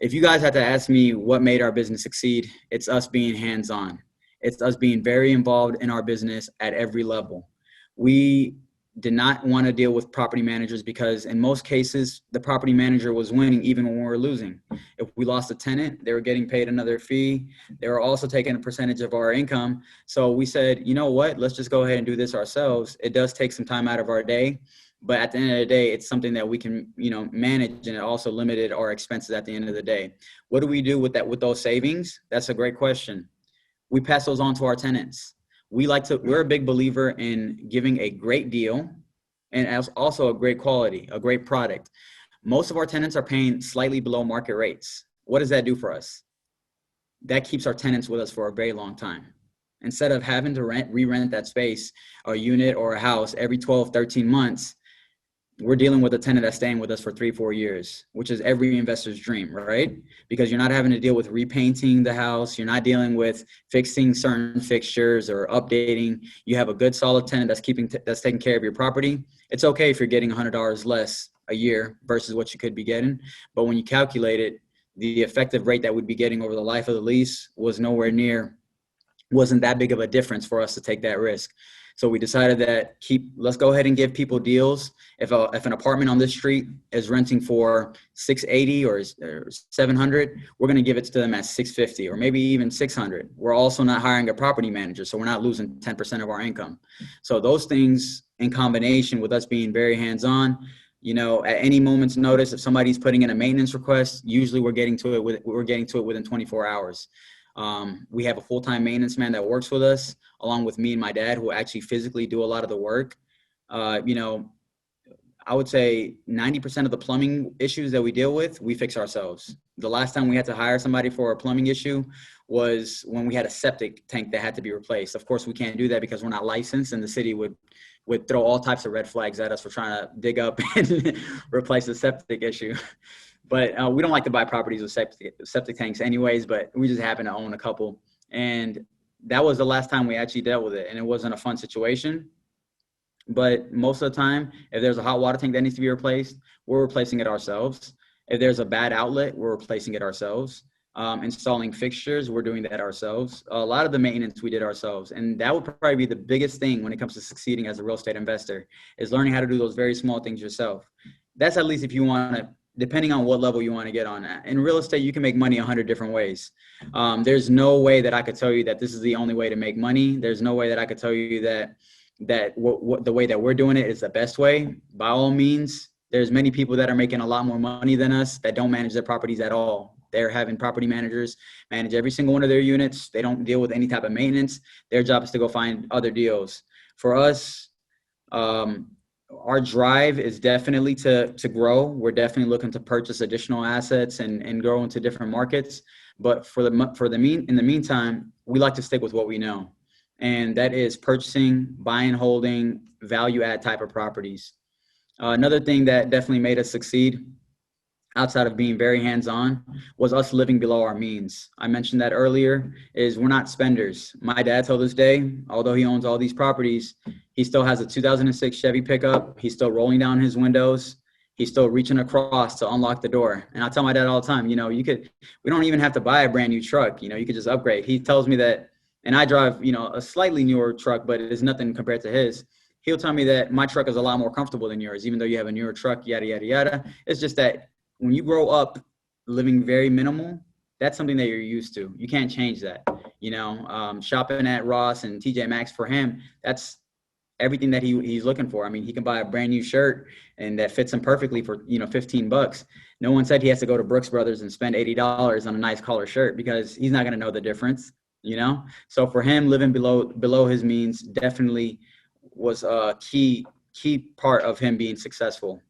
If you guys had to ask me what made our business succeed, it's us being hands-on. It's us being very involved in our business at every level. We did not want to deal with property managers because in most cases, the property manager was winning even when we were losing. If we lost a tenant, they were getting paid another fee. They were also taking a percentage of our income. So we said, you know what, let's just go ahead and do this ourselves. It does take some time out of our day, but at the end of the day, it's something that we can, manage, and it also limited our expenses at the end of the day. What do we do with that, with those savings? That's a great question. We pass those on to our tenants. We're a big believer in giving a great deal and as also a great quality, a great product. Most of our tenants are paying slightly below market rates. What does that do for us? That keeps our tenants with us for a very long time. Instead of having to re-rent that space, a unit or a house every 12, 13 months, we're dealing with a tenant that's staying with us for 3-4 years, which is every investor's dream, right? Because you're not having to deal with repainting the house. You're not dealing with fixing certain fixtures or updating. You have a good solid tenant that's taking care of your property. It's okay if you're getting $100 less a year versus what you could be getting. But when you calculate it, the effective rate that we'd be getting over the life of the lease wasn't that big of a difference for us to take that risk. So we decided that let's go ahead and give people deals. If an apartment on this street is renting for $680 or $700, we're going to give it to them at $650 or maybe even $600. We're also not hiring a property manager, so we're not losing 10% of our income. So those things in combination with us being very hands-on, at any moment's notice, if somebody's putting in a maintenance request, usually we're getting to it within 24 hours. We have a full-time maintenance man that works with us, along with me and my dad, who actually physically do a lot of the work. I would say 90% of the plumbing issues that we deal with, we fix ourselves. The last time we had to hire somebody for a plumbing issue was when we had a septic tank that had to be replaced. Of course, we can't do that because we're not licensed, and the city would throw all types of red flags at us for trying to dig up and replace the septic issue. But we don't like to buy properties with septic tanks anyways, but we just happen to own a couple. And that was the last time we actually dealt with it. And it wasn't a fun situation. But most of the time, if there's a hot water tank that needs to be replaced, we're replacing it ourselves. If there's a bad outlet, we're replacing it ourselves. Installing fixtures, we're doing that ourselves. A lot of the maintenance we did ourselves. And that would probably be the biggest thing when it comes to succeeding as a real estate investor, is learning how to do those very small things yourself. That's at least if you want to, depending on what level you want to get on. In real estate, you can make money 100 different ways. There's no way that I could tell you that this is the only way to make money. There's no way that I could tell you that the way that we're doing it is the best way. By all means, there's many people that are making a lot more money than us that don't manage their properties at all. They're having property managers manage every single one of their units. They don't deal with any type of maintenance. Their job is to go find other deals. For us, our drive is definitely to grow. We're definitely looking to purchase additional assets and grow into different markets. But in the meantime, we like to stick with what we know. And that is purchasing, buying, holding, value add type of properties. Another thing that definitely made us succeed outside of being very hands-on was us living below our means. I mentioned that earlier, is we're not spenders. My dad till this day, although he owns all these properties, he still has a 2006 Chevy pickup. He's still rolling down his windows. He's still reaching across to unlock the door. And I tell my dad all the time, we don't even have to buy a brand new truck. You could just upgrade. He tells me that, and I drive, a slightly newer truck, but it is nothing compared to his. He'll tell me that my truck is a lot more comfortable than yours, even though you have a newer truck, yada, yada, yada. It's just that when you grow up living very minimal, that's something that you're used to. You can't change that. Shopping at Ross and TJ Maxx, for him, that's everything that he's looking for. I mean, he can buy a brand new shirt and that fits him perfectly for, $15. No one said he has to go to Brooks Brothers and spend $80 on a nice collar shirt, because he's not going to know the difference, So for him, living below his means definitely was a key part of him being successful.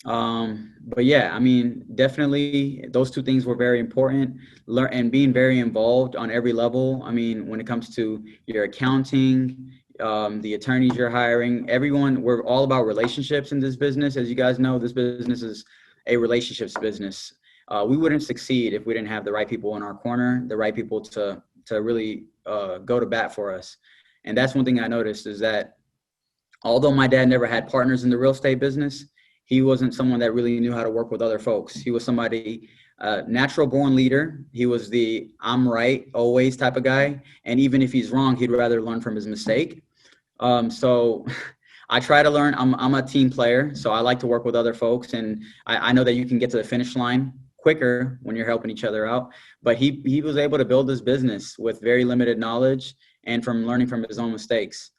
But yeah, I mean, definitely those two things were very important. And being very involved on every level. I mean, when it comes to your accounting, the attorneys you're hiring, everyone, we're all about relationships in this business. As you guys know, this business is a relationships business. We wouldn't succeed if we didn't have the right people in our corner, the right people to really go to bat for us. And that's one thing I noticed, is that although my dad never had partners in the real estate business, he wasn't someone that really knew how to work with other folks. He was somebody, natural born leader. He was the I'm right always type of guy. And even if he's wrong, he'd rather learn from his mistake. So I try to learn. I'm a team player, so I like to work with other folks. And I know that you can get to the finish line quicker when you're helping each other out. But he was able to build his business with very limited knowledge and from learning from his own mistakes.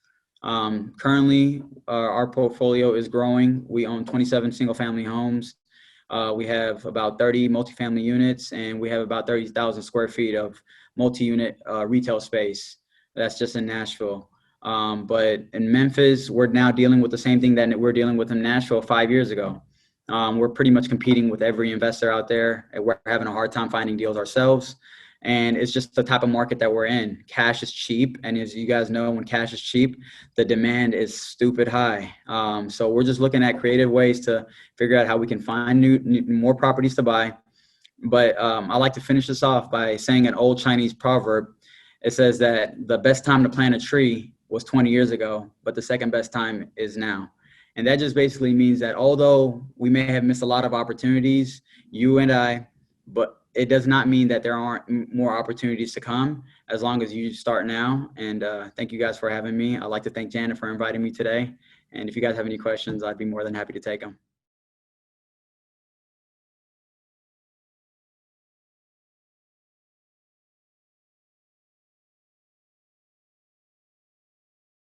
Currently, our portfolio is growing. We own 27 single family homes. We have about 30 multifamily units, and we have about 30,000 square feet of multi-unit retail space. That's just in Nashville. But in Memphis, we're now dealing with the same thing that we're dealing with in Nashville 5 years ago. We're pretty much competing with every investor out there, and we're having a hard time finding deals ourselves. And it's just the type of market that we're in. Cash is cheap. And as you guys know, when cash is cheap, the demand is stupid high. So we're just looking at creative ways to figure out how we can find more properties to buy. But I like to finish this off by saying an old Chinese proverb. It says that the best time to plant a tree was 20 years ago, but the second best time is now. And that just basically means that although we may have missed a lot of opportunities, you and I, but it does not mean that there aren't more opportunities to come as long as you start now. And thank you guys for having me. I'd like to thank Janet for inviting me today. And if you guys have any questions, I'd be more than happy to take them.